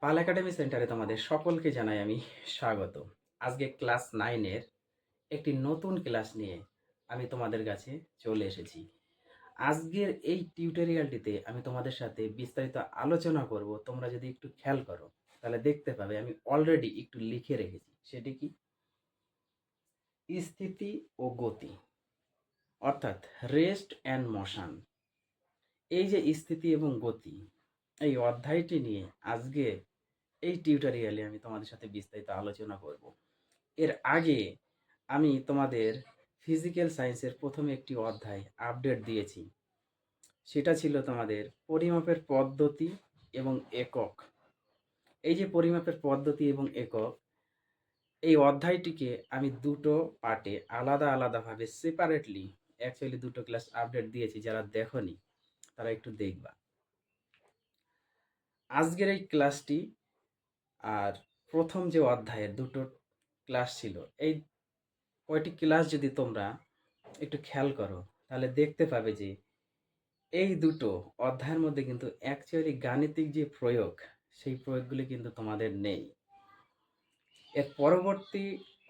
পাল academy সেন্টারে তোমাদের সকলকে জানাই আমি স্বাগত। আজকে ক্লাস 9 এর একটি নতুন ক্লাস নিয়ে আমি তোমাদের কাছে চলে এসেছি। আজকের এই টিউটোরিয়ালটিতে আমি তোমাদের সাথে বিস্তারিত আলোচনা করব। তোমরা যদি একটু খেয়াল করো তাহলে দেখতে পাবে আমি অলরেডি একটু লিখে রেখেছি। সেটি কি? স্থিতি ও গতি, অর্থাৎ রেস্ট অ্যান্ড মোশন। এই যে স্থিতি এবং গতি, এই অধ্যায়টি নিয়ে আজকে এই টিউটোরিয়ালে আমি তোমাদের সাথে বিস্তারিত আলোচনা করব। এর আগে আমি তোমাদের ফিজিক্যাল সায়েন্সের প্রথমে একটি অধ্যায় আপডেট দিয়েছি। সেটা ছিল তোমাদের পরিমাপের পদ্ধতি এবং একক। এই যে পরিমাপের পদ্ধতি এবং একক, এই অধ্যায়টিকে আমি দুটো পার্টে আলাদা আলাদাভাবে সেপারেটলি অ্যাকচুয়ালি দুটো ক্লাস আপডেট দিয়েছি। যারা দেখোনি তারা একটু দেখবা। আজকের এই ক্লাসটি আর প্রথম যে অধ্যায়ের দুটো ক্লাস ছিল, এই কয়টি ক্লাস যদি তোমরা একটু খেয়াল করো তাহলে দেখতে পাবে যে এই দুটো অধ্যায়ের মধ্যে কিন্তু অ্যাকচুয়ালি গাণিতিক যে প্রয়োগ, সেই প্রয়োগগুলি কিন্তু তোমাদের নেই। এর পরবর্তী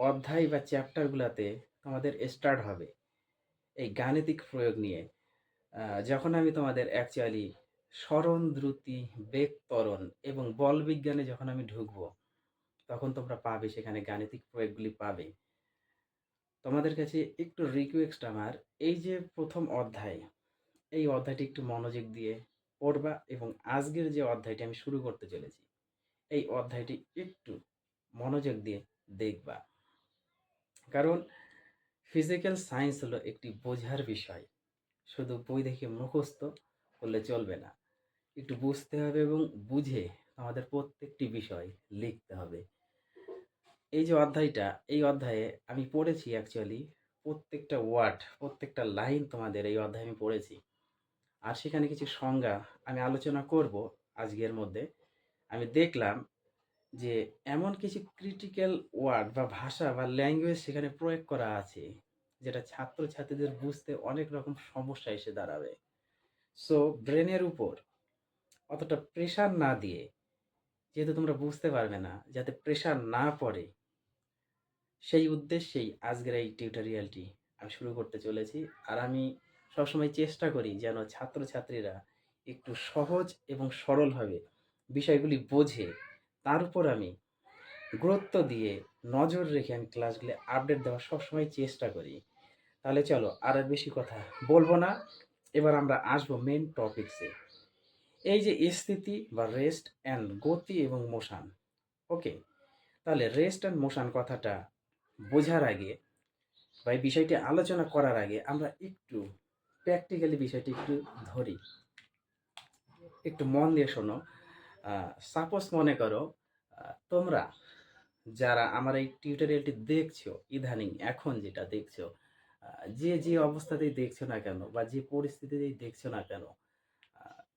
অধ্যায় বা চ্যাপ্টারগুলোতে তোমাদের স্টার্ট হবে এই গাণিতিক প্রয়োগ নিয়ে। যখন আমি তোমাদের অ্যাকচুয়ালি সরণ দ্রুতি, বেগ ত্বরণ এবং বল বিজ্ঞানে যখন আমি ঢুকবো, তখন তোমরা পাবে সেখানে গাণিতিক প্রয়োগগুলি পাবে। তোমাদের কাছে একটু রিকোয়েস্ট আমার, এই যে প্রথম অধ্যায়, এই অধ্যায়টি একটু মনোযোগ দিয়ে পড়বা এবং আজকের যে অধ্যায়টি আমি শুরু করতে চলেছি, এই অধ্যায়টি একটু মনোযোগ দিয়ে দেখবা। কারণ ফিজিক্যাল সায়েন্স হলো একটি বোঝার বিষয়। শুধু বই দেখে মুখস্থ করলে চলবে না, একটু বুঝতে হবে এবং বুঝে আমাদের প্রত্যেকটি বিষয় লিখতে হবে। এই যে অধ্যায়টা, এই অধ্যায়ে আমি পড়েছি অ্যাকচুয়ালি প্রত্যেকটা ওয়ার্ড, প্রত্যেকটা লাইন তোমাদের এই অধ্যায়ে আমি পড়েছি। আর সেখানে কিছু সংজ্ঞা আমি আলোচনা করব আজকের মধ্যে। আমি দেখলাম যে এমন কিছু ক্রিটিক্যাল ওয়ার্ড বা ভাষা বা ল্যাঙ্গুয়েজ সেখানে প্রয়োগ করা আছে, যেটা ছাত্রছাত্রীদের বুঝতে অনেক রকম সমস্যা এসে দাঁড়াবে। সো ব্রেনের উপর অতটা প্রেশার না দিয়ে, যেহেতু তোমরা বুঝতে পারবে না, যাতে প্রেশার না পড়ে, সেই উদ্দেশ্যেই আজকের এই টিউটোরিয়ালটি আমি শুরু করতে চলেছি। আর আমি সবসময় চেষ্টা করি যেন ছাত্রছাত্রীরা একটু সহজ এবং সরলভাবে বিষয়গুলি বোঝে। তার উপর আমি গুরুত্ব দিয়ে নজর রেখে আমি ক্লাসগুলি আপডেট দেওয়ার সবসময় চেষ্টা করি। তাহলে চলো আর বেশি কথা বলবো না, এবার আমরা আসবো মেন টপিকসে। এই যে স্থিতি বা রেস্ট অ্যান্ড গতি এবং মোশন। ওকে, তাহলে রেস্ট অ্যান্ড মোশন কথাটা বোঝার আগে বা এই বিষয়টি আলোচনা করার আগে আমরা একটু প্র্যাকটিক্যালি বিষয়টি একটু ধরি। একটু মন দিয়ে শোনো। সাপোজ মনে করো তোমরা যারা আমার এই টিউটোরিয়ালটি দেখছো, ইদানিং এখন যেটা দেখছো, যে যে অবস্থাতেই দেখছো না কেন বা যে পরিস্থিতিতেই দেখছো না কেন,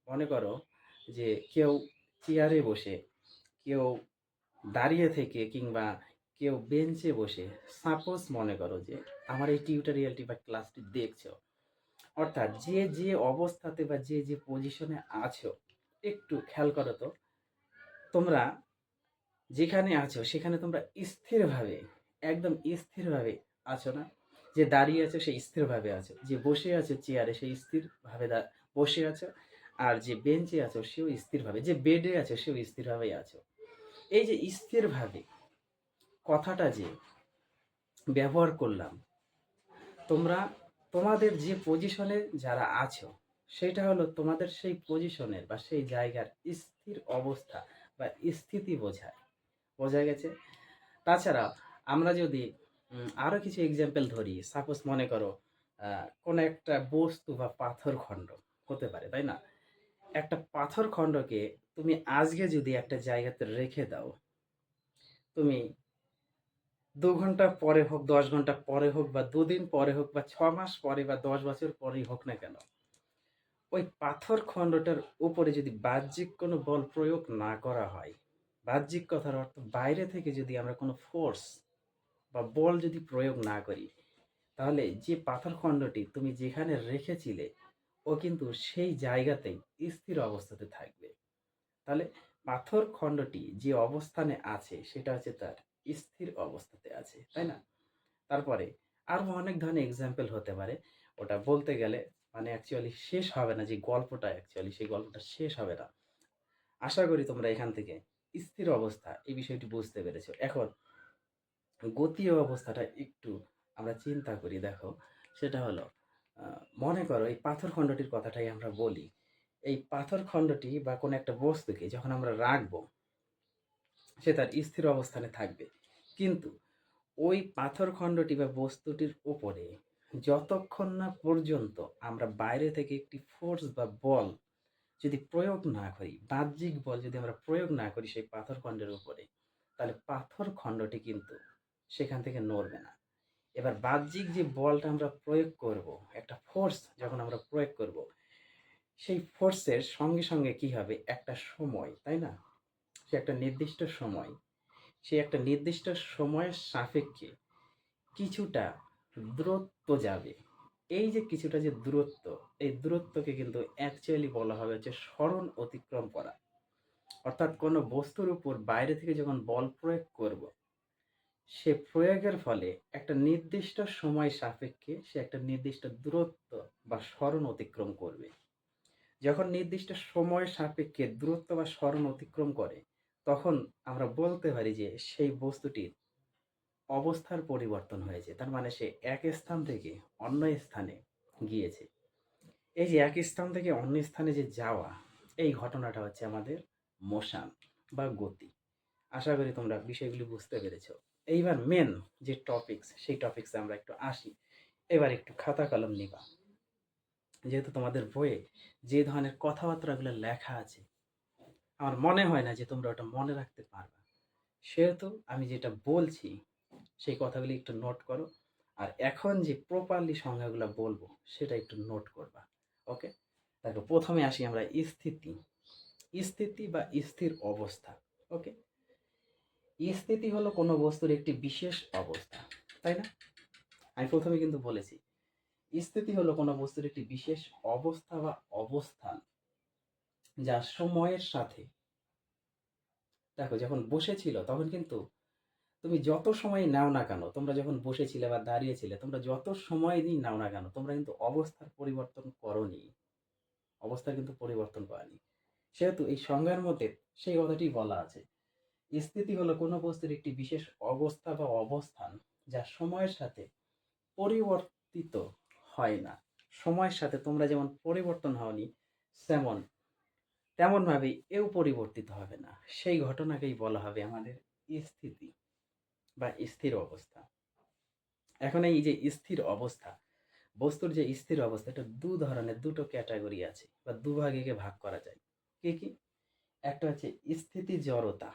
মনে করো যে কেউ চেয়ারে বসে, কেউ দাঁড়িয়ে থেকে, কিংবা কেউ বেঞ্চে বসে, সাপোজ মনে করো যে আমার এই টিউটোরিয়ালটি বা ক্লাসটি দেখছো। অর্থাৎ যে যে অবস্থাতে বা যে যে পজিশনে আছো, একটু খেয়াল করো তো। তোমরা যেখানে আছো সেখানে তোমরা স্থিরভাবে, একদম স্থিরভাবে আছো না? যে দাঁড়িয়ে আছো সেই স্থিরভাবে আছো, যে বসে আছো চেয়ারে সেই স্থিরভাবে বসে আছো, আর যে বেঞ্চে আছো সেও স্থিরভাবে, যে বেডে আছো সেও স্থিরভাবেই আছো। এই যে স্থিরভাবে কথাটা যে ব্যবহার করলাম, তোমরা তোমাদের যে পজিশনে যারা আছো, সেটা হলো তোমাদের সেই পজিশনের বা সেই জায়গার স্থির অবস্থা বা স্থিতি বোঝায়। বোঝা গেছে? তাছাড়া আমরা যদি আরও কিছু এক্সাম্পল ধরি, সাপোজ মনে করো কোনো একটা বস্তু বা পাথর খণ্ড হতে পারে, তাই না? একটা পাথর খণ্ডকে তুমি আজকে যদি একটা জায়গাতে রেখে দাও, তুমি ২ ঘন্টা পরে হোক, ১০ ঘন্টা পরে হোক, বা ২ দিন পরে হোক, বা ৬ মাস পরে, বা ১০ বছর পরেই হোক না কেন, ওই পাথর খণ্ডটার উপরে যদি বাহ্যিক কোনো বল প্রয়োগ না করা হয়, বাহ্যিক কথার অর্থ বাইরে থেকে যদি আমরা কোনো ফোর্স বা বল যদি প্রয়োগ না করি, তাহলে যে পাথর খণ্ডটি তুমি যেখানে রেখেছিলে ও কিন্তু সেই জায়গাতেই স্থির অবস্থাতে থাকবে। তাহলে পাথর খণ্ডটি যে অবস্থানে আছে সেটা হচ্ছে তার স্থির অবস্থাতে আছে, তাই না? তারপরে আরো অনেক ধরনের এক্সাম্পল হতে পারে। ওটা বলতে গেলে মানে অ্যাকচুয়ালি শেষ হবে না, যে গল্পটা অ্যাকচুয়ালি সেই গল্পটা শেষ হবে না। আশা করি তোমরা এখান থেকে স্থির অবস্থা এই বিষয়টি বুঝতে পেরেছো। এখন গতীয় অবস্থাটা একটু আমরা চিন্তা করি, দেখো সেটা হলো মনে করো এই পাথর খণ্ডটির কথাটাই আমরা বলি। এই পাথর খণ্ডটি বা কোনো একটা বস্তুকে যখন আমরা রাখবো সে তার স্থির অবস্থানে থাকবে, কিন্তু ওই পাথর খণ্ডটি বা বস্তুটির উপরে যতক্ষণ না পর্যন্ত আমরা বাইরে থেকে একটি ফোর্স বা বল যদি প্রয়োগ না করি, বাহ্যিক বল যদি আমরা প্রয়োগ না করি সেই পাথর খণ্ডের উপরে, তাহলে পাথর খণ্ডটি কিন্তু সেখান থেকে নড়বে না। এবার বাহ্যিক যে বলটা আমরা প্রয়োগ করব, একটা ফোর্স যখন আমরা প্রয়োগ করব, সেই ফোর্সের সঙ্গে সঙ্গে কি হবে, একটা সময়, তাই না? সে একটা নির্দিষ্ট সময়, সে একটা নির্দিষ্ট সময়ের সাপেক্ষে কিছুটা দূরত্ব যাবে। এই যে কিছুটা যে দূরত্ব, এই দূরত্বকে কিন্তু অ্যাকচুয়ালি বলা হবে হচ্ছে সরণ অতিক্রম করা। অর্থাৎ কোনো বস্তুর উপর বাইরে থেকে যখন বল প্রয়োগ করব, সে প্রয়োগের ফলে একটা নির্দিষ্ট সময় সাপেক্ষে সে একটা নির্দিষ্ট দূরত্ব বা সরণ অতিক্রম করবে। যখন নির্দিষ্ট সময় সাপেক্ষে দূরত্ব বা সরণ অতিক্রম করে, তখন আমরা বলতে পারি যে সেই বস্তুটির অবস্থার পরিবর্তন হয়েছে, তার মানে সে এক স্থান থেকে অন্য স্থানে গিয়েছে। এই যে এক স্থান থেকে অন্য স্থানে যে যাওয়া, এই ঘটনাটা হচ্ছে আমাদের মোশন বা গতি। আশা করি তোমরা বিষয়গুলি বুঝতে পেরেছো। এইবার মেন যে টপিকস, সেই টপিকসে আমরা একটু আসি। এবার একটু খাতা কলম নিবা, যেহেতু তোমাদের বইয়ে যে ধরনের কথাবার্তাগুলো লেখা আছে আমার মনে হয় না যে তোমরা ওটা মনে রাখতে পারবে, সেহেতু আমি যেটা বলছি সেই কথাগুলি একটু নোট করো। আর এখন যে প্রপারলি সংজ্ঞাগুলো বলবো সেটা একটু নোট করবা। ওকে, দেখো প্রথমে আসি আমরা স্থিতি। স্থিতি বা স্থির অবস্থা। ওকে, স্থিতি হলো কোনো বস্তুর একটি বিশেষ অবস্থা, তাই না? আমি প্রথমে কিন্তু বলেছি স্থিতি হলো কোনো বস্তুর একটি বিশেষ অবস্থা বা অবস্থান যা সময়ের সাথে, দেখো যখন বসেছিল তখন কিন্তু তুমি যত সময় নাও না কেন, তোমরা যখন বসেছিলে বা দাঁড়িয়েছিলে, তোমরা যত সময় দিই নাও না কেন, তোমরা কিন্তু অবস্থার পরিবর্তন করনি, অবস্থার কিন্তু পরিবর্তন করেনি। সেহেতু এই সংজ্ঞার মধ্যে সেই কথাটি বলা আছে, স্থিতি হলো কোনো বস্তুর একটি বিশেষ অবস্থা বা অবস্থান যা সময়ের সাথে পরিবর্তিত হয় না। সময়ের সাথে তোমরা যেমন পরিবর্তন হওনি, তেমন তেমনভাবে এও পরিবর্তিত হবে না। সেই ঘটনাকেই বলা হবে আমাদের স্থিতি বা স্থির অবস্থা। এখন এই যে স্থির অবস্থা, বস্তুর যে স্থির অবস্থা, এটা দু ধরনের, দুটো ক্যাটাগরি আছে বা দুভাগে ভাগ করা যায়। কি কি? একটা হচ্ছে স্থিতি জড়তা,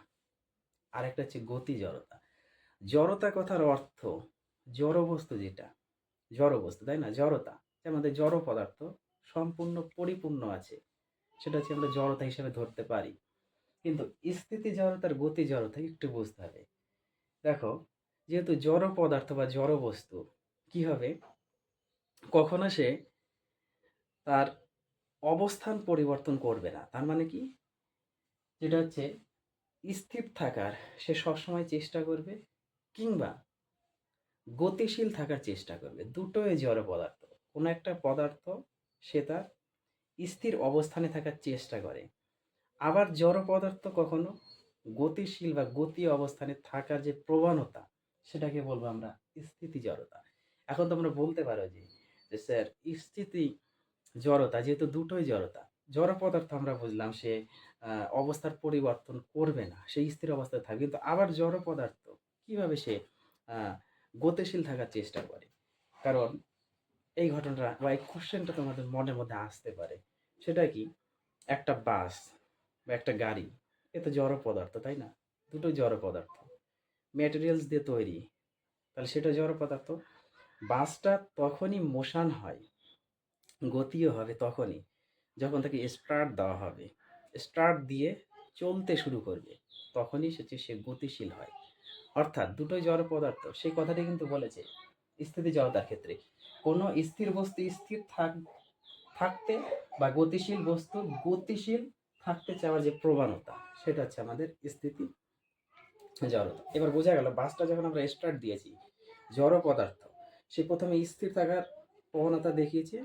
আর একটা হচ্ছে গতি জড়তা। জড়তা কথার অর্থ জড় বস্তু, যেটা জড় বস্তু, তাই না? জড়তা যে আমাদের জড় পদার্থ সম্পূর্ণ পরিপূর্ণ আছে, সেটা হচ্ছে আমরা জড়তা হিসেবে ধরতে পারি। কিন্তু স্থিতি জড়তার গতি জড়তা একটু বুঝতে হবে। দেখো, যেহেতু জড় পদার্থ বা জড় বস্তু, কি হবে, কখনো সে তার অবস্থান পরিবর্তন করবে না। তার মানে কি, যেটা হচ্ছে স্থির থাকার সে সবসময় চেষ্টা করবে, কিংবা গতিশীল থাকার চেষ্টা করবে। দুটোই জড় পদার্থ। কোনো একটা পদার্থ সে তার স্থির অবস্থানে থাকার চেষ্টা করে, আবার জড় পদার্থ কখনো গতিশীল বা গতি অবস্থানে থাকার যে প্রবণতা, সেটাকে বলবো আমরা স্থিতি জড়তা। এখন তোমরা বলতে পারো যে যে স্যার, স্থিতি জড়তা যেহেতু দুটোই জড়তা, জড় পদার্থ আমরা বুঝলাম সে অবস্থার পরিবর্তন করবে না, সে স্থির অবস্থায় থাকবে, কিন্তু আবার জড় পদার্থ কিভাবে সে আহ, গতিশীল থাকার চেষ্টা করে? কারণ এই ঘটনাটা বা এই কোশ্চেনটা তোমাদের মনের মধ্যে আসতে পারে। সেটা কি, একটা বাস বা একটা গাড়ি, এ তো জড় পদার্থ, তাই না? দুটোই জড় পদার্থ, ম্যাটেরিয়ালস দিয়ে তৈরি, তাহলে সেটা জড় পদার্থ। বাসটা তখনই মোশন হয়, গতিও হবে তখনই যখন তাকে স্টার্ট দেওয়া হবে। স্টার্ট দিয়ে চলতে শুরু করবে, তখনই সে গতিশীল হয়। অর্থাৎ দুটোই জড় পদার্থ, সেই কথাটি কিন্তু বলেছে স্থিতি জড়তার ক্ষেত্রে। কোনো স্থির বস্তু স্থির থাকতে বা গতিশীল বস্তু গতিশীল থাকতে চাওয়ার যে প্রবণতা, সেটা হচ্ছে আমাদের স্থিতি জড়তা। এবার বোঝা গেল বাসটা যখন আমরা স্টার্ট দিয়েছি, জড় পদার্থ সে প্রথমে স্থির থাকার প্রবণতা দেখিয়েছে,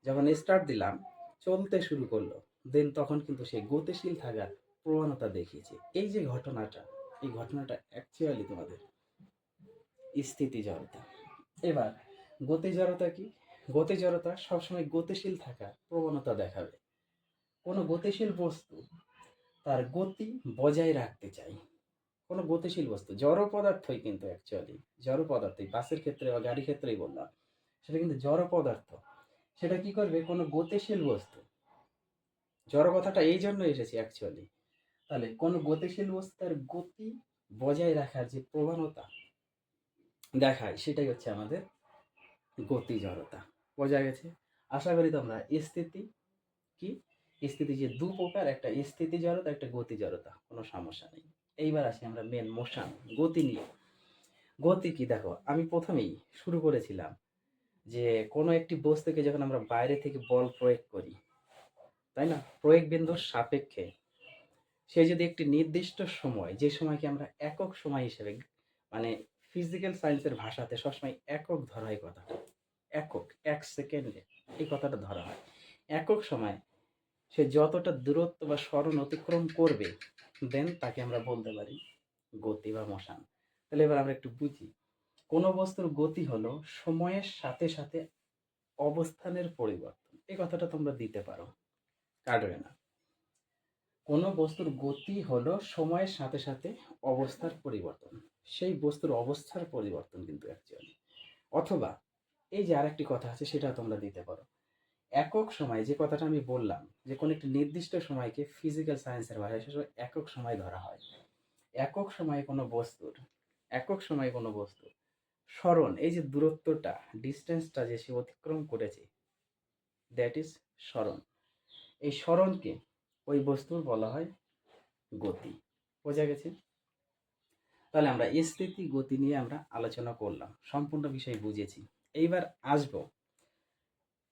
যখন স্টার্ট দিলাম চলতে শুরু করলো, দেন তখন কিন্তু সে গতিশীল থাকার প্রবণতা দেখিয়েছে। এই যে ঘটনাটা, এই ঘটনাটা অ্যাকচুয়ালি তোমাদের স্থিতি জড়তা। এবার গতি জড়তা কি? গতি জড়তা সবসময় গতিশীল থাকার প্রবণতা দেখাবে। কোনো গতিশীল বস্তু তার গতি বজায় রাখতে চাই। কোনো গতিশীল বস্তু জড় পদার্থই কিন্তু অ্যাকচুয়ালি জড় পদার্থই, বাসের ক্ষেত্রে বা গাড়ির ক্ষেত্রেই বললাম, সেটা কিন্তু জড় পদার্থ। সেটা কি করবে? কোনো গতিশীল বস্তু, জড় কথাটা এই জন্য এসেছে অ্যাকচুয়ালি, তাহলে কোনো গতিশীল বস্তু তার গতি বজায় রাখার যে প্রবণতা দেখায়, সেটাই হচ্ছে আমাদের গতি জড়তা। বোঝা গেছে? আশা করি তোমরা স্থিতি কি, স্থিতি যে দু প্রকার, একটা স্থিতি জড়তা, একটা গতি জড়তা, কোনো সমস্যা নেই। এইবার আসি আমরা মেন মোশন, গতি নিয়ে। গতি কি? দেখো, আমি প্রথমেই শুরু করেছিলাম যে কোনো একটি বস্তুকে যখন আমরা বাইরে থেকে বল প্রয়োগ করি, তাই না, প্রয়োগ বিন্দুর সাপেক্ষে সে যদি একটি নির্দিষ্ট সময়, যে সময়কে আমরা একক সময় হিসেবে, মানে ফিজিক্যাল সায়েন্সের ভাষাতে সবসময় একক ধরা হয় কথাটা, একক, এক সেকেন্ডে এই কথাটা ধরা হয়। একক সময় সে যতটা দূরত্ব বা সরণ অতিক্রম করবে, দেন তাকে আমরা বলতে পারি গতি বা মোশন। তাহলে এবার আমরা একটু বুঝি। কোনো বস্তুর গতি হলো সময়ের সাথে সাথে অবস্থানের পরিবর্তন। এই কথাটা তোমরা দিতে পারো, কাটবে না। কোনো বস্তুর গতি হলো সময়ের সাথে সাথে অবস্থার পরিবর্তন, সেই বস্তুর অবস্থার পরিবর্তন কিন্তু অ্যাকচুয়ালি। অথবা এই যে আরেকটি কথা আছে, সেটা তোমরা দিতে পারো একক সময়। যে কথাটা আমি বললাম যে কোনো একটি নির্দিষ্ট সময়কে ফিজিক্যাল সায়েন্সের ভাষায় সেটা একক সময় ধরা হয়। একক সময়ে কোনো বস্তুর, একক সময়ে কোনো বস্তুর সরণ, এই যে দূরত্বটা, ডিস্টেন্সটা যে সে অতিক্রম করেছে, দ্যাট ইজ সরণ। এই সরণকে ওই বস্তুর বলা হয় গতি। বোঝা গেছে? তাহলে আমরা স্থিতি গতি নিয়ে আমরা আলোচনা করলাম, সম্পূর্ণ বিষয় বুঝেছি। এইবার আসবো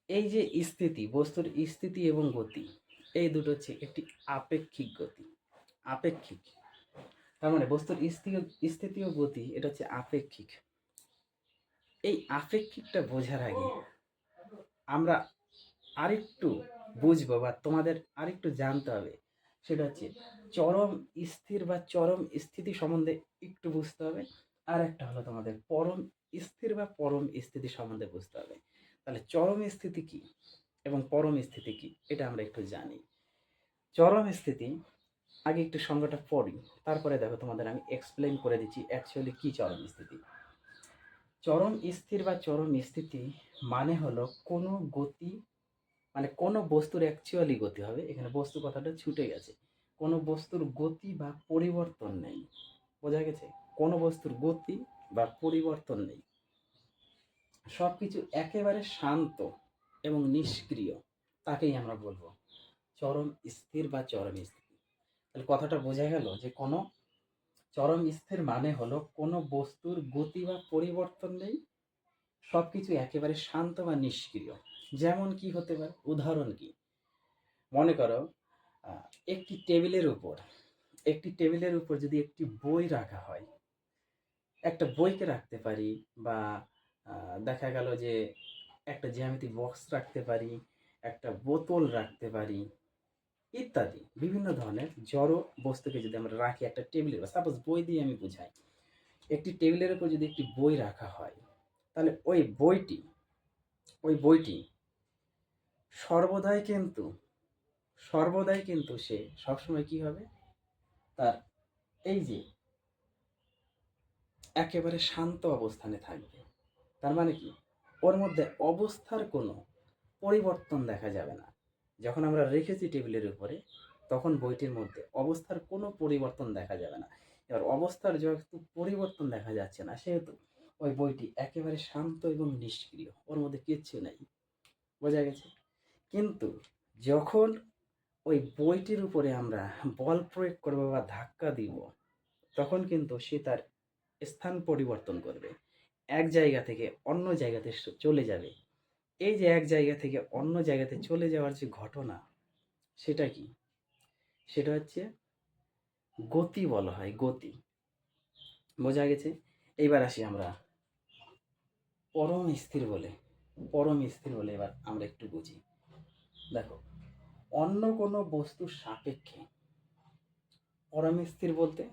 এই যে স্থিতি, বস্তুর স্থিতি এবং গতি, এই দুটো হচ্ছে একটি আপেক্ষিক গতি। আপেক্ষিক তার মানে বস্তুর স্থিতি ও গতি এটা হচ্ছে আপেক্ষিক। এই আপেক্ষিকটা বোঝার আগে আমরা আরেকটু বুঝবো বা তোমাদের আরেকটু জানতে হবে, সেটা হচ্ছে চরম স্থির বা চরম স্থিতি সম্বন্ধে একটু বুঝতে হবে। আর একটা হলো তোমাদের পরম স্থির বা পরম স্থিতি সম্বন্ধে বুঝতে হবে। তাহলে চরম স্থিতি কি এবং পরম স্থিতি কি, এটা আমরা একটু জানি। চরম স্থিতি, আগে একটু সংজ্ঞাটা পড়ি, তারপরে দেখো তোমাদের আমি এক্সপ্লেন করে দিচ্ছি অ্যাকচুয়ালি কি চরম স্থিতি। চরম স্থির বা চরম স্থিতি মানে হলো কোনো গতি, মানে কোনো বস্তুর অ্যাকচুয়ালি গতি হবে, এখানে বস্তু কথাটা ছুটে গেছে, কোনো বস্তুর গতি বা পরিবর্তন নেই। বোঝা গেছে? কোনো বস্তুর গতি বা পরিবর্তন নেই, সব কিছু একেবারে শান্ত এবং নিষ্ক্রিয়, তাকেই আমরা বলবো চরম স্থির বা চরম স্থিতি। তাহলে কথাটা বোঝা গেল যে কোনো চরম স্থির মানে হলো কোনো বস্তুর গতি বা পরিবর্তন নেই, সব কিছু একেবারে শান্ত বা নিষ্ক্রিয়। যেমন কি হতে পারে, উদাহরণ কি? মনে করো আহ, একটি টেবিলের উপর, একটি টেবিলের উপর যদি একটি বই রাখা হয়, একটা বইকে রাখতে পারি, বা দেখা গেল যে একটা জ্যামিতি বক্স রাখতে পারি, একটা বোতল রাখতে পারি, ইত্যাদি বিভিন্ন ধরনের জড় বস্তুকে যদি আমরা রাখি একটা টেবিলের, সাপোজ বই দিয়ে আমি বুঝাই, একটি টেবিলের উপর যদি একটি বই রাখা হয়, তাহলে ওই বইটি সর্বদাই কিন্তু, সর্বদাই কিন্তু সে সবসময় কি হবে, তার এই যে একেবারে শান্ত অবস্থানে থাকবে। তার মানে কি, ওর মধ্যে অবস্থার কোনো পরিবর্তন দেখা যাবে না। যখন আমরা রেখেছি টেবিলের উপরে, তখন বইটির মধ্যে অবস্থার কোনো পরিবর্তন দেখা যাবে না। এবার অবস্থার যেহেতু পরিবর্তন দেখা যাচ্ছে না, সেহেতু ওই বইটি একেবারে শান্ত এবং নিষ্ক্রিয়, ওর মধ্যে কিচ্ছু নেই। বোঝা গেছে? কিন্তু যখন ওই বইটির উপরে আমরা বল প্রয়োগ করবো বা ধাক্কা দিব, তখন কিন্তু সে তার স্থান পরিবর্তন করবে, এক জায়গা থেকে অন্য জায়গাতে চলে যাবে। এই যে এক জায়গা থেকে অন্য জায়গাতে চলে যাওয়ার যে ঘটনা, সেটা কি? সেটা হচ্ছে গতি বলা হয়, গতি। বোঝা গেছে? এইবার আসি আমরা পরম স্থির বলে। পরম স্থির বলে এবার আমরা একটু বুঝি। দেখো, অন্য কোনো বস্তুর সাপেক্ষে পরম স্থির বলতে,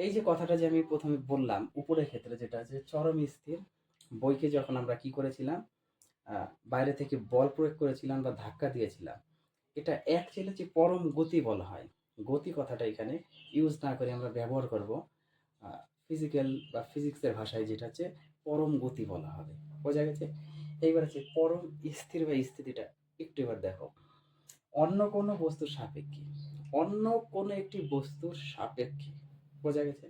এই যে কথাটা যে আমি প্রথমে বললাম উপরের ক্ষেত্রে, যেটা যে চরম স্থির, বইকে যখন আমরা কি করেছিলাম, বাইরে থেকে বল প্রয়োগ করেছিলাম বা ধাক্কা দিয়েছিলাম, এটা অ্যাকচুয়ালি হচ্ছে পরম গতি বলা হয়। গতি কথাটা এখানে ইউজ না করে আমরা ব্যবহার করব ফিজিক্যাল বা ফিজিক্সের ভাষায়, যেটা হচ্ছে পরম গতি বলা হবে। বোঝা গেছে? এইবার হচ্ছে পরম স্থির বা স্থিতিটা একটু এবার দেখো। অন্য কোনো বস্তুর সাপেক্ষে, অন্য কোনো একটি বস্তুর সাপেক্ষে, বোঝা গেছে?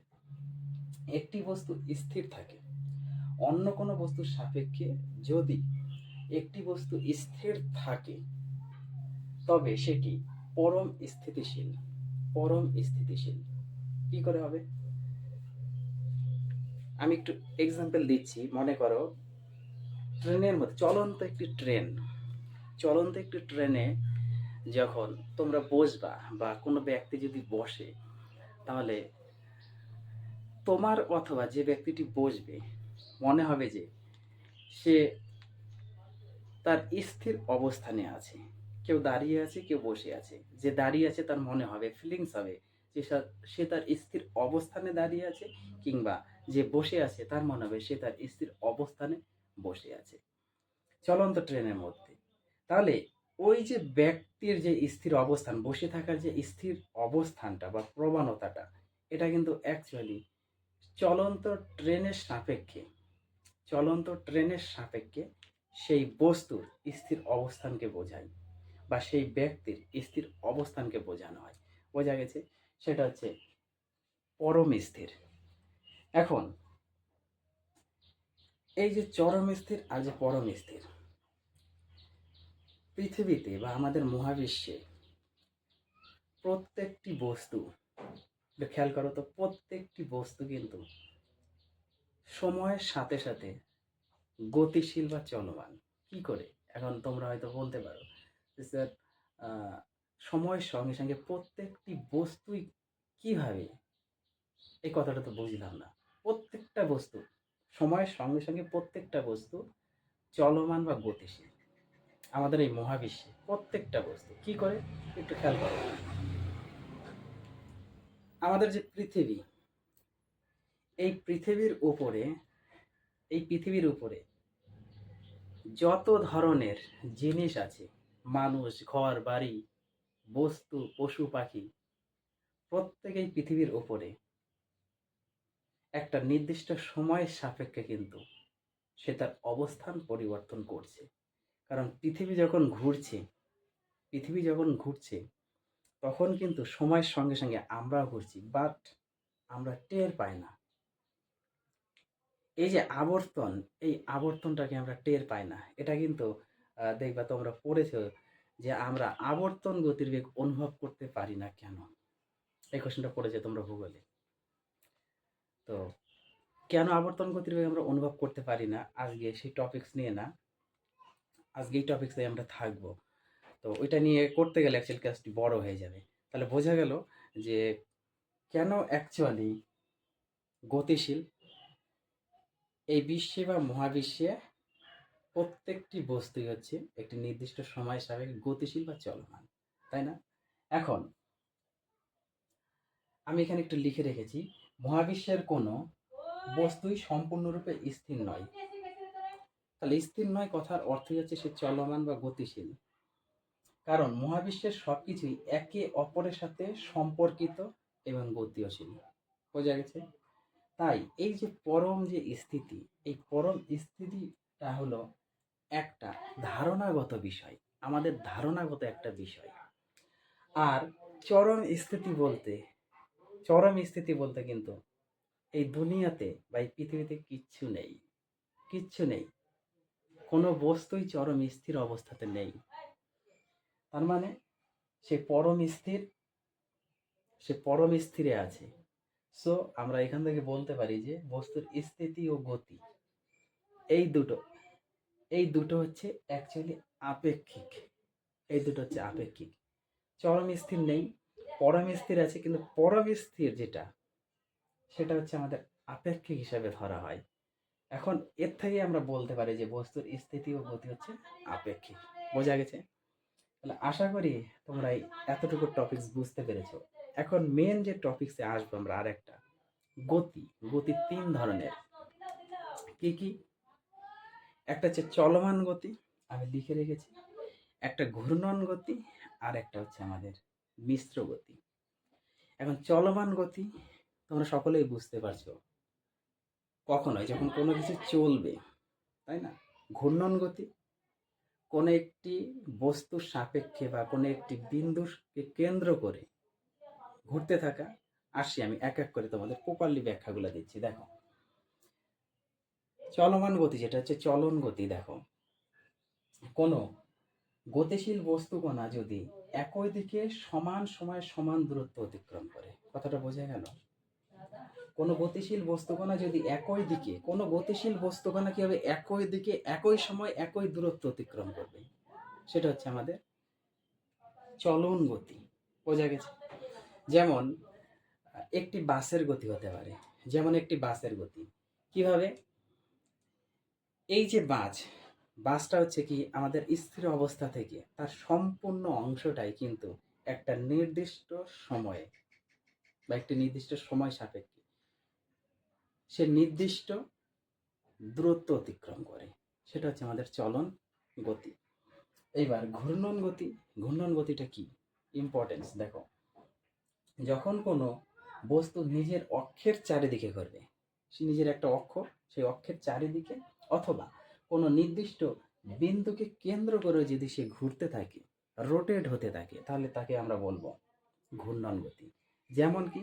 একটি বস্তু স্থির থাকে অন্য কোনো বস্তুর সাপেক্ষে। যদি একটি বস্তু স্থির থাকে তবে সেটি পরম স্থিতিশীল। পরম স্থিতিশীল কি করে হবে? আমি একটু এক্সাম্পল দিচ্ছি। মনে করো ট্রেনের মধ্যে, চলন্ত একটি ট্রেনে যখন তোমরা বসবা বা কোনো ব্যক্তি যদি বসে, তাহলে তোমার অথবা যে ব্যক্তিটি বসবে মনে হবে যে সে তার স্থির অবস্থানে আছে। কেউ দাঁড়িয়ে আছে, কেউ বসে আছে। যে দাঁড়িয়ে আছে তার মনে হবে, ফিলিংস হবে যে সে তার স্থির অবস্থানে দাঁড়িয়ে আছে, কিংবা যে বসে আছে তার মনে হবে সে তার স্থির অবস্থানে বসে আছে চলন্ত ট্রেনের মধ্যে। তাহলে ওই যে ব্যক্তির যে স্থির অবস্থান, বসে থাকার যে স্থির অবস্থানটা বা প্রবণতাটা, এটা কিন্তু অ্যাকচুয়ালি চলন্ত ট্রেনের সাপেক্ষে, চলন্ত ট্রেনের সাপেক্ষে সেই বস্তুর স্থির অবস্থানকে বোঝায় বা সেই ব্যক্তির স্থির অবস্থানকে বোঝানো হয়। বোঝা গেছে? সেটা হচ্ছে পরম স্থির। এখন এই যে চরম স্থির আর যে পরম স্থির, পৃথিবীতে বা আমাদের মহাবিশ্বে প্রত্যেকটি বস্তু, খেয়াল করো তো, প্রত্যেকটি বস্তু কিন্তু সময়ের সাথে সাথে গতিশীল বা চলমান। কি করে? এখন তোমরা হয়তো বলতে পারো যে স্যার, সময়ের সঙ্গে সঙ্গে প্রত্যেকটি বস্তুই কিভাবে? এই কথাটা তো বুঝলাম না। প্রত্যেকটা বস্তু সময়ের সঙ্গে সঙ্গে প্রত্যেকটা বস্তু চলমান বা গতিশীল। আমাদের এই মহাবিশ্বে প্রত্যেকটা বস্তু কি করে? একটু খেয়াল করো। আমাদের যে পৃথিবী, এই পৃথিবীর উপরে, এই পৃথিবীর উপরে যত ধরনের জিনিস আছে, মানুষ, ঘর বাড়ি, বস্তু, পশু পাখি, প্রত্যেকেই পৃথিবীর উপরে একটা নির্দিষ্ট সময়ের সাপেক্ষে কিন্তু সে তার অবস্থান পরিবর্তন করছে। কারণ পৃথিবী যখন ঘুরছে তখন কিন্তু সময়ের সঙ্গে সঙ্গে আমরাও ঘুরছি, বাট আমরা টের পাই না। এই যে আবর্তন, এই আবর্তনটাকে আমরা টের পাই না। এটা কিন্তু দেখবা তোমরা পড়েছো যে আমরা আবর্তন গতিবেগ অনুভব করতে পারি না কেন? এই কোশ্চেনটা পড়েছে তোমরা ভূগোলে। তো কেন আবর্তন গতিবেগ আমরা অনুভব করতে পারি না, আজকে সেই টপিকস নিয়ে না, আজকে এই টপিকসে আমরা থাকবো। তো ওইটা নিয়ে করতে গেলে অ্যাকচুয়ালি ক্লাসটি বড় হয়ে যাবে। তাহলে বোঝা গেল যে কেন অ্যাকচুয়ালি গতিশীল এই বিশ্বে বা মহাবিশ্বে প্রত্যেকটি বস্তুই হচ্ছে একটি নির্দিষ্ট সময় সাপেক্ষে গতিশীল বা চলমান, তাই না? এখন আমি এখানে একটু লিখে রেখেছি, মহাবিশ্বের কোনো বস্তুই সম্পূর্ণরূপে স্থির নয়। তাহলে স্থির নয় কথার অর্থই হচ্ছে সে চলমান বা গতিশীল। কারণ মহাবিশ্বের সবকিছুই একে অপরের সাথে সম্পর্কিত এবং গতিশীল। বোঝা গেছে? তাই এই যে পরম যে স্থিতি, এই পরম স্থিতিটা হলো একটা ধারণাগত বিষয়, আমাদের ধারণাগত একটা বিষয়। আর চরম স্থিতি বলতে, চরম স্থিতি বলতে কিন্তু এই দুনিয়াতে বা এই পৃথিবীতে কিচ্ছু নেই, কিচ্ছু নেই। কোনো বস্তুই চরম স্থির অবস্থাতে নেই। তার মানে সে পরম স্থির, সে পরম স্থিরে আছে। সো আমরা এখান থেকে বলতে পারি যে বস্তুর স্থিতি ও গতি, এই দুটো, এই দুটো হচ্ছে অ্যাকচুয়ালি আপেক্ষিক। এই দুটো হচ্ছে আপেক্ষিক। চরম স্থির নেই, পরম স্থির আছে, কিন্তু পরম স্থির যেটা সেটা হচ্ছে আমাদের আপেক্ষিক হিসাবে ধরা হয়। এখন এর থেকে আমরা বলতে পারি যে বস্তুর স্থিতি ও গতি হচ্ছে আপেক্ষিক। বোঝা গেছে? তাহলে আশা করি তোমরা এই এতটুকু টপিকস বুঝতে পেরেছো। এখন মেন যে টপিকসে আসবো আমরা আরেকটা, গতি। গতি তিন ধরনের। কি কি? একটা হচ্ছে চলমান গতি, আমি লিখে রেখেছি। একটা ঘূর্ণন গতি, আর একটা হচ্ছে আমাদের মিশ্র গতি। এখন চলমান গতি তোমরা সকলেই বুঝতে পারছো কখন হয়, যখন কোনো কিছু চলবে, তাই না? ঘূর্ণন গতি কোনো একটি বস্তুর সাপেক্ষে বা কোনো একটি বিন্দুকে কেন্দ্র করে ঘুরতে থাকা। আসি আমি এক এক করে তোমাদের প্রপারলি ব্যাখ্যাগুলো দিচ্ছি। দেখো, চলমান গতি যেটা হচ্ছে চলন গতি, দেখো কোনো গতিশীল বস্তুকণা যদি একই দিকে সমান সময়ে সমান দূরত্ব অতিক্রম করে, কথাটা বোঝা গেল? কোনো গতিশীল বস্তুকণা যদি একই দিকে, কোনো গতিশীল বস্তুকণা কি হবে, একই দিকে একই সময় একই দূরত্ব অতিক্রম করবে, সেটা হচ্ছে আমাদের চলন গতি। বোঝা গেছে? যেমন একটি বাসের গতি হতে পারে, যেমন একটি বাসের গতি কিভাবে, এই যে বাসটা হচ্ছে কি আমাদের স্থির অবস্থা থেকে তার সম্পূর্ণ অংশটাই কিন্তু একটা নির্দিষ্ট সময়ে বা একটি নির্দিষ্ট সময় সাপেক্ষে সে নির্দিষ্ট দূরত্ব অতিক্রম করে, সেটা হচ্ছে আমাদের চলন গতি। এইবার ঘূর্ণন গতি। ঘূর্ণন গতিটা কি ইম্পর্টেন্স, দেখো যখন কোনো বস্তু নিজের অক্ষের চারিদিকে ঘুরবে, সে নিজের একটা অক্ষ, সেই অক্ষের চারিদিকে অথবা কোনো নির্দিষ্ট বিন্দুকে কেন্দ্র করে যদি সে ঘুরতে থাকে, রোটেট হতে থাকে, তাহলে তাকে আমরা বলবো ঘূর্ণন গতি। যেমন কি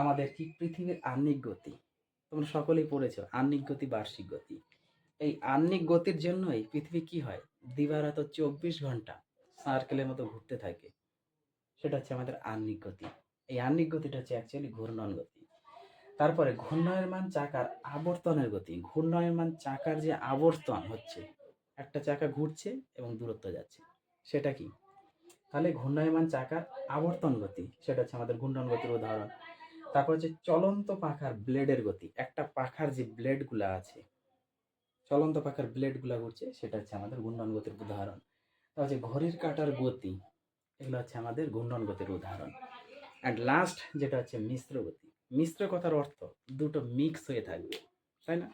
আমাদের কি পৃথিবীর আহ্নিক গতি, তোমরা সকলেই পড়েছো আহ্নিক গতি, বার্ষিক গতি। এই আহ্নিক গতির জন্যই পৃথিবী কি হয়, দিবারাত 24 ঘন্টা সার্কেলের মতো ঘুরতে থাকে, সেটা হচ্ছে আমাদের আহ্নিক গতি। এই আহ্নিক গতিটা হচ্ছে অ্যাকচুয়ালি ঘূর্ণন গতি। তারপরে ঘূর্ণায়মান চাকার আবর্তনের গতি। ঘূর্ণায়মান চাকার যে আবর্তন হচ্ছে, একটা চাকা ঘুরছে এবং দূরত্ব যাচ্ছে, সেটা কি? তাহলে ঘূর্ণায়মান চাকার আবর্তন গতি, সেটা হচ্ছে আমাদের ঘূর্ণন গতির উদাহরণ। তারপর হচ্ছে চলন্ত পাখার ব্লেডের গতি, একটা পাখার যে ব্লেডগুলো আছে, চলন্ত পাখার ব্লেডগুলো ঘুরছে, সেটা হচ্ছে আমাদের ঘূর্ণন গতির উদাহরণ। তারপর হচ্ছে ঘড়ির কাঁটার গতি, এগুলো হচ্ছে আমাদের ঘূর্ণন গতির উদাহরণ। অ্যান্ড লাস্ট যেটা হচ্ছে মিশ্র গতি। মিশ্র কথার অর্থ দুটো মিক্স হয়ে থাকবে, তাই না?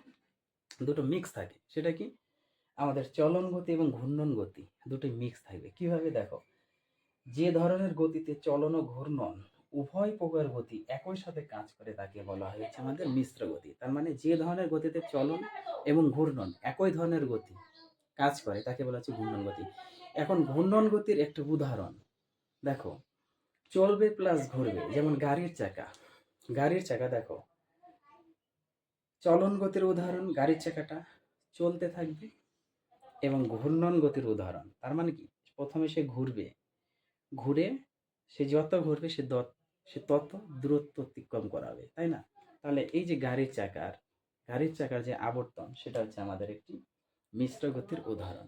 দুটো মিক্স থাকে, সেটা কি আমাদের চলন গতি এবং ঘূর্ণন গতি দুটোই মিক্স থাকবে। কিভাবে, দেখো যে ধরনের গতিতে চলন ও ঘূর্ণন উভয় প্রকার গতি একই সাথে কাজ করে তাকে বলা হয় হচ্ছে আমাদের মিশ্র গতি। তার মানে যে ধরনের গতিতে চলন এবং ঘূর্ণন একই ধরনের গতি কাজ করে তাকে বলা হচ্ছে ঘূর্ণন গতি। এখন ঘূর্ণন গতির একটা উদাহরণ দেখো, চলবে প্লাস ঘুরবে, যেমন গাড়ির চাকা। গাড়ির চাকা দেখো, চলন গতির উদাহরণ গাড়ির চাকাটা চলতে থাকবে, এবং ঘূর্ণন গতির উদাহরণ, তার মানে কি প্রথমে সে ঘুরবে, ঘুরে সে যত ঘুরবে সে তত দূরত্ব অতিক্রম করাবে, তাই না? তাহলে এই যে গাড়ির চাকার যে আবর্তন, সেটা হচ্ছে আমাদের একটি মিশ্র গতির উদাহরণ।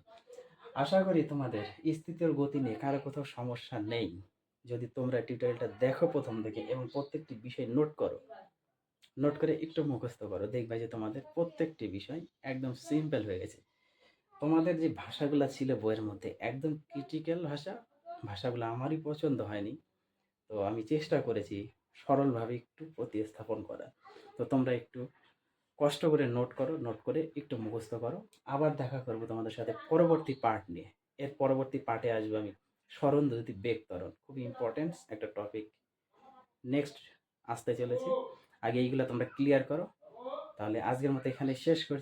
আশা করি তোমাদের স্থিতি ও গতি নিয়ে কারো কোথাও সমস্যা নেই। যদি তোমরা টিউটোরিয়ালটা দেখো প্রথম থেকে এবং প্রত্যেকটি বিষয় নোট করে একটু মুখস্থ করো, দেখবে যে তোমাদের প্রত্যেকটি বিষয় একদম সিম্পল হয়ে গেছে। তোমাদের যে ভাষাগুলো ছিল বইয়ের মধ্যে একদম ক্রিটিক্যাল ভাষাগুলো আমারই পছন্দ হয়নি, তো আমি চেষ্টা করেছি সরলভাবে একটু প্রতিস্থাপন করার। তো তোমরা একটু কষ্ট করে নোট করে একটু মুখস্থ করো। আবার দেখা করবো তোমাদের সাথে পরবর্তী পার্ট নিয়ে। এর পরবর্তী পার্টে আসবো আমি স্মরণধ্বনি বেগ ত্বরণ, খুবই ইম্পর্টেন্ট একটা টপিক নেক্সট আসতে চলেছে। আগে এইগুলো তোমরা ক্লিয়ার করো। তাহলে আজকের মতো এখানে শেষ করছি।